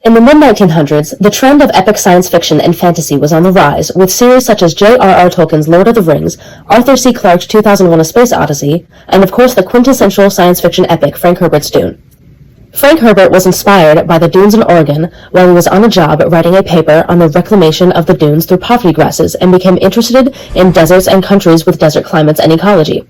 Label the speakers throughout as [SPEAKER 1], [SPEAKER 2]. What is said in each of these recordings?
[SPEAKER 1] In the mid-1900s, the trend of epic science fiction and fantasy was on the rise, with series such as J.R.R. Tolkien's Lord of the Rings, Arthur C. Clarke's 2001: A Space Odyssey, and of course the quintessential science fiction epic Frank Herbert's Dune. Frank Herbert was inspired by the dunes in Oregon while he was on a job writing a paper on the reclamation of the dunes through poppy grasses and became interested in deserts and countries with desert climates and ecology.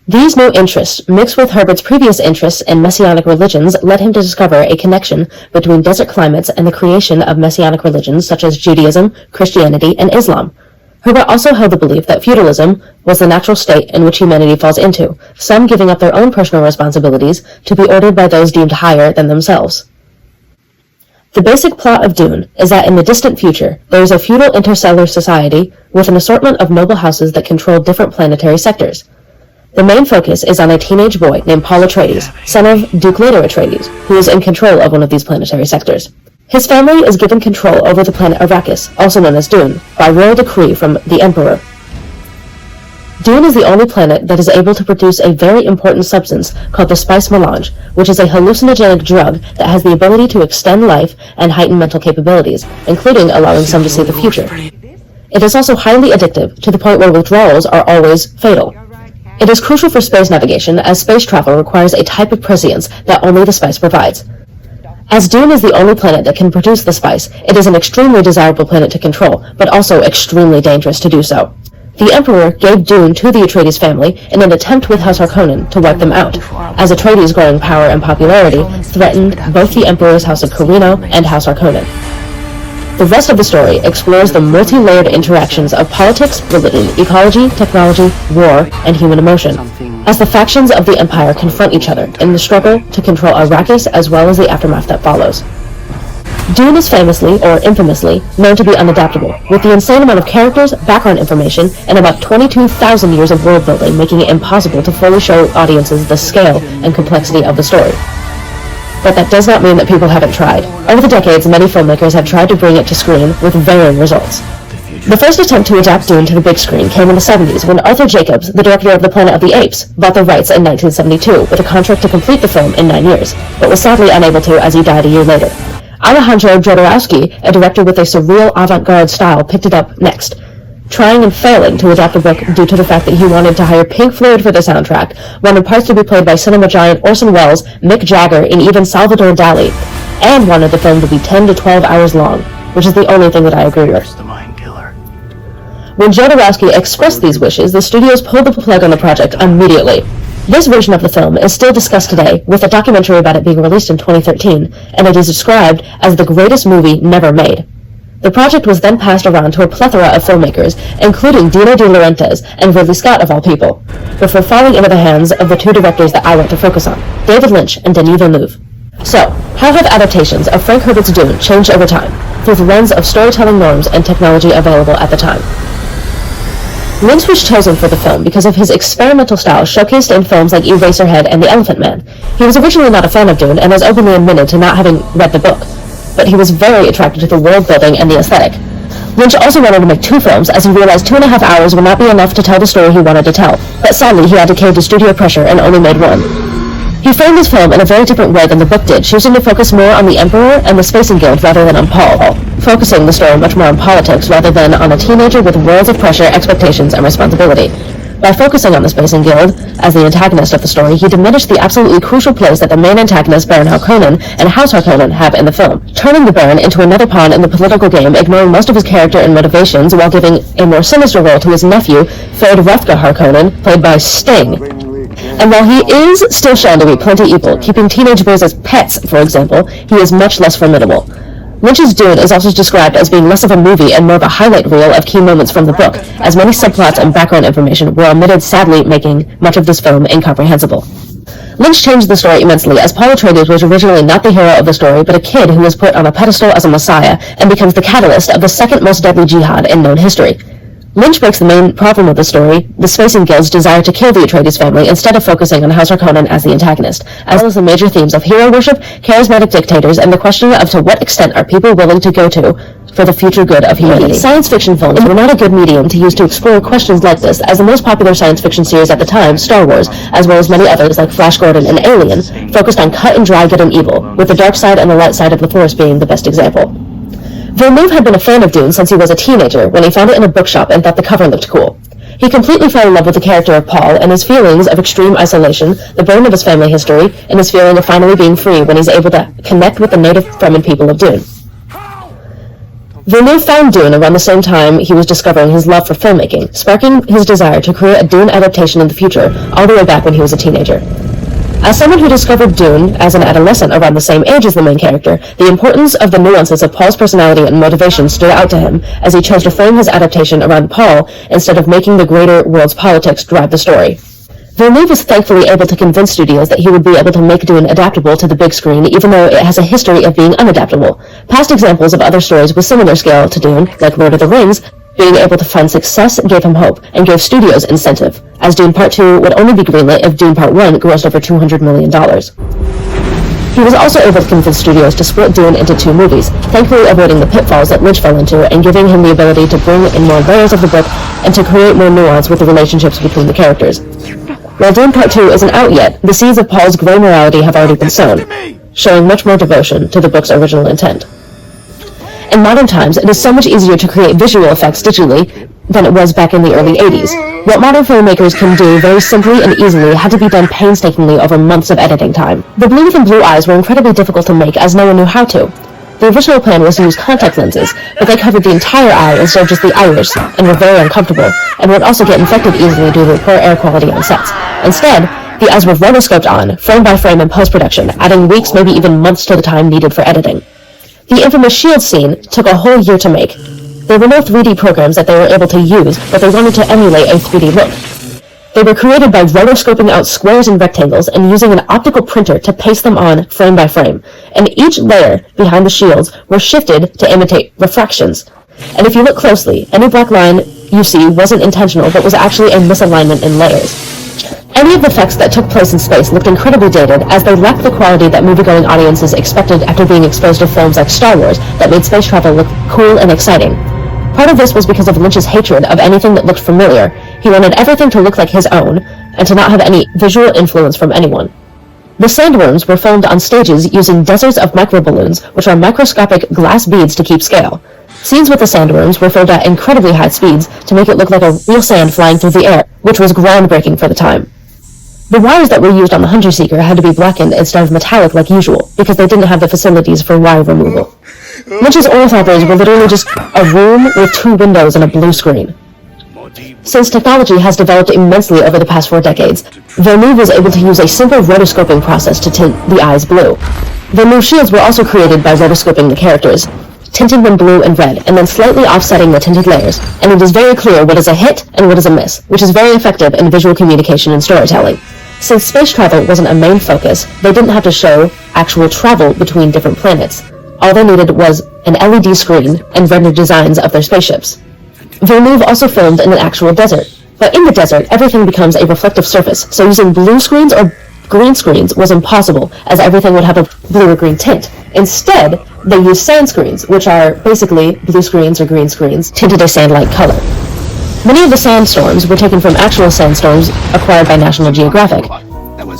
[SPEAKER 1] These new interests, mixed with Herbert's previous interests in messianic religions, led him to discover a connection between desert climates and the creation of messianic religions such as Judaism, Christianity, and Islam. Herbert also held the belief that feudalism was the natural state in which humanity falls into, some giving up their own personal responsibilities to be ordered by those deemed higher than themselves. The basic plot of Dune is that in the distant future, there is a feudal interstellar society with an assortment of noble houses that control different planetary sectors. The main focus is on a teenage boy named Paul Atreides, son of Duke Leto Atreides, who is in control of one of these planetary sectors. His family is given control over the planet Arrakis, also known as Dune, by royal decree from the Emperor. Dune is the only planet that is able to produce a very important substance called the spice melange, which is a hallucinogenic drug that has the ability to extend life and heighten mental capabilities, including allowing some to see the future. It is also highly addictive, to the point where withdrawals are always fatal. It is crucial for space navigation, as space travel requires a type of prescience that only the spice provides. As Dune is the only planet that can produce the spice, it is an extremely desirable planet to control, but also extremely dangerous to do so. The Emperor gave Dune to the Atreides family in an attempt with House Harkonnen to wipe them out, as Atreides' growing power and popularity threatened both the Emperor's House of Corino and House Harkonnen. The rest of the story explores the multi-layered interactions of politics, religion, ecology, technology, war, and human emotion, as the factions of the Empire confront each other in the struggle to control Arrakis as well as the aftermath that follows. Dune is famously, or infamously, known to be unadaptable, with the insane amount of characters, background information, and about 22,000 years of world building making it impossible to fully show audiences the scale and complexity of the story. But that does not mean that people haven't tried. Over the decades, many filmmakers have tried to bring it to screen with varying results. The first attempt to adapt Dune to the big screen came in the 70s when Arthur Jacobs, the director of The Planet of the Apes, bought the rights in 1972 with a contract to complete the film in 9 years, but was sadly unable to as he died a year later. Alejandro Jodorowsky, a director with a surreal avant-garde style, picked it up next, trying and failing to adapt the book due to the fact that he wanted to hire Pink Floyd for the soundtrack, wanted parts to be played by cinema giant Orson Welles, Mick Jagger, and even Salvador Dali, and wanted the film to be 10 to 12 hours long, which is the only thing that I agree with. When Jodorowsky expressed these wishes, the studios pulled the plug on the project immediately. This version of the film is still discussed today, with a documentary about it being released in 2013, and it is described as the greatest movie never made. The project was then passed around to a plethora of filmmakers, including Dino De Laurentiis and Ridley Scott of all people, before falling into the hands of the two directors that I want to focus on, David Lynch and Denis Villeneuve. So, how have adaptations of Frank Herbert's Dune changed over time, through the lens of storytelling norms and technology available at the time? Lynch was chosen for the film because of his experimental style showcased in films like Eraserhead and The Elephant Man. He was originally not a fan of Dune and has openly admitted to not having read the book, but he was very attracted to the world building and the aesthetic. Lynch also wanted to make 2 films, as he realized 2.5 hours would not be enough to tell the story he wanted to tell, but sadly he had to cave to studio pressure and only made 1. He framed his film in a very different way than the book did, choosing to focus more on the Emperor and the Spacing Guild rather than on Paul, focusing the story much more on politics rather than on a teenager with worlds of pressure, expectations, and responsibility. By focusing on the Spacing Guild as the antagonist of the story, he diminished the absolutely crucial place that the main antagonist, Baron Harkonnen, and House Harkonnen have in the film, turning the Baron into another pawn in the political game, ignoring most of his character and motivations while giving a more sinister role to his nephew, Ferd Rothgar Harkonnen, played by Sting. And while he is still shown to be plenty evil, keeping teenage boys as pets, for example, he is much less formidable. Lynch's Dune is also described as being less of a movie and more of a highlight reel of key moments from the book, as many subplots and background information were omitted, sadly making much of this film incomprehensible. Lynch changed the story immensely, as Paul Atreides was originally not the hero of the story, but a kid who was put on a pedestal as a messiah and becomes the catalyst of the second most deadly jihad in known history. Lynch breaks the main problem of the story, the Spacing Guild's desire to kill the Atreides family instead of focusing on House Harkonnen as the antagonist, as well as the major themes of hero worship, charismatic dictators, and the question of to what extent are people willing to go to for the future good of humanity. Science fiction films were not a good medium to use to explore questions like this, as the most popular science fiction series at the time, Star Wars, as well as many others like Flash Gordon and Alien, focused on cut and dry good and evil, with the dark side and the light side of the Force being the best example. Villeneuve had been a fan of Dune since he was a teenager, when he found it in a bookshop and thought the cover looked cool. He completely fell in love with the character of Paul and his feelings of extreme isolation, the burden of his family history, and his feeling of finally being free when he's able to connect with the native Fremen people of Dune. Villeneuve found Dune around the same time he was discovering his love for filmmaking, sparking his desire to create a Dune adaptation in the future, all the way back when he was a teenager. As someone who discovered Dune as an adolescent around the same age as the main character, the importance of the nuances of Paul's personality and motivation stood out to him as he chose to frame his adaptation around Paul instead of making the greater world's politics drive the story. Villeneuve was thankfully able to convince studios that he would be able to make Dune adaptable to the big screen, even though it has a history of being unadaptable. Past examples of other stories with similar scale to Dune, like Lord of the Rings, being able to find success gave him hope and gave studios incentive, as Dune Part 2 would only be greenlit if Dune Part 1 grossed over $200 million. He was also able to convince studios to split Dune into 2 movies, thankfully avoiding the pitfalls that Lynch fell into and giving him the ability to bring in more layers of the book and to create more nuance with the relationships between the characters. While Dune Part 2 isn't out yet, the seeds of Paul's grey morality have already been sown, showing much more devotion to the book's original intent. In modern times, it is so much easier to create visual effects digitally than it was back in the early 80s. What modern filmmakers can do very simply and easily had to be done painstakingly over months of editing time. The blue within blue eyes were incredibly difficult to make as no one knew how to. The original plan was to use contact lenses, but they covered the entire eye instead of just the iris, and were very uncomfortable, and would also get infected easily due to the poor air quality on sets. Instead, the eyes were rotoscoped on, frame by frame in post-production, adding weeks, maybe even months to the time needed for editing. The infamous shield scene took a whole year to make. There were no 3D programs that they were able to use, but they wanted to emulate a 3D look. They were created by rotoscoping out squares and rectangles and using an optical printer to paste them on frame by frame, and each layer behind the shields were shifted to imitate refractions. And if you look closely, any black line you see wasn't intentional but was actually a misalignment in layers. Any of the effects that took place in space looked incredibly dated, as they lacked the quality that movie-going audiences expected after being exposed to films like Star Wars that made space travel look cool and exciting. Part of this was because of Lynch's hatred of anything that looked familiar. He wanted everything to look like his own, and to not have any visual influence from anyone. The sandworms were filmed on stages using deserts of microballoons, which are microscopic glass beads to keep scale. Scenes with the sandworms were filmed at incredibly high speeds to make it look like a real sand flying through the air, which was groundbreaking for the time. The wires that were used on the Hunter Seeker had to be blackened instead of metallic like usual, because they didn't have the facilities for wire removal. Lynch's ornithopters were literally just a room with 2 windows and a blue screen. Since technology has developed immensely over the past 4 decades, Villeneuve was able to use a simple rotoscoping process to tint the eyes blue. Villeneuve shields were also created by rotoscoping the characters, tinting them blue and red, and then slightly offsetting the tinted layers, and it is very clear what is a hit and what is a miss, which is very effective in visual communication and storytelling. Since space travel wasn't a main focus, they didn't have to show actual travel between different planets. All they needed was an LED screen and rendered designs of their spaceships. Villeneuve also filmed in an actual desert, but in the desert, everything becomes a reflective surface, so using blue screens or green screens was impossible, as everything would have a blue or green tint. Instead, they used sand screens, which are basically blue screens or green screens, tinted a sand-like color. Many of the sandstorms were taken from actual sandstorms acquired by National Geographic.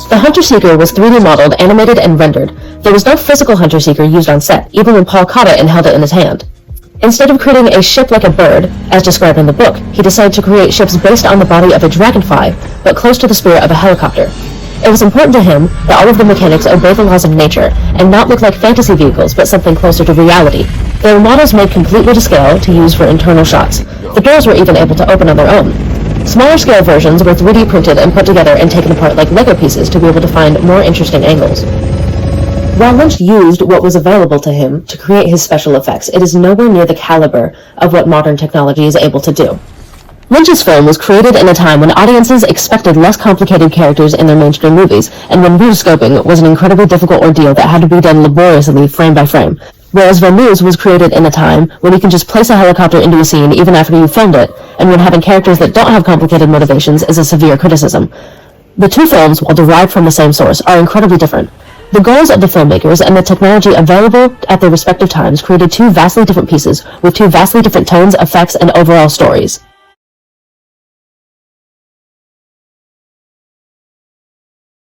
[SPEAKER 1] The Hunter Seeker was 3D modeled, animated, and rendered. There was no physical Hunter Seeker used on set, even when Paul caught it and held it in his hand. Instead of creating a ship like a bird, as described in the book, he decided to create ships based on the body of a dragonfly, but close to the spirit of a helicopter. It was important to him that all of the mechanics obey the laws of nature, and not look like fantasy vehicles, but something closer to reality. There were models made completely to scale to use for internal shots. The doors were even able to open on their own. Smaller scale versions were 3D printed and put together and taken apart like Lego pieces to be able to find more interesting angles. While Lynch used what was available to him to create his special effects, it is nowhere near the caliber of what modern technology is able to do. Lynch's film was created in a time when audiences expected less complicated characters in their mainstream movies, and when rotoscoping was an incredibly difficult ordeal that had to be done laboriously frame by frame. Whereas Villeneuve was created in a time when you can just place a helicopter into a scene even after you filmed it, and when having characters that don't have complicated motivations is a severe criticism. The two films, while derived from the same source, are incredibly different. The goals of the filmmakers and the technology available at their respective times created two vastly different pieces with two vastly different tones, effects, and overall stories.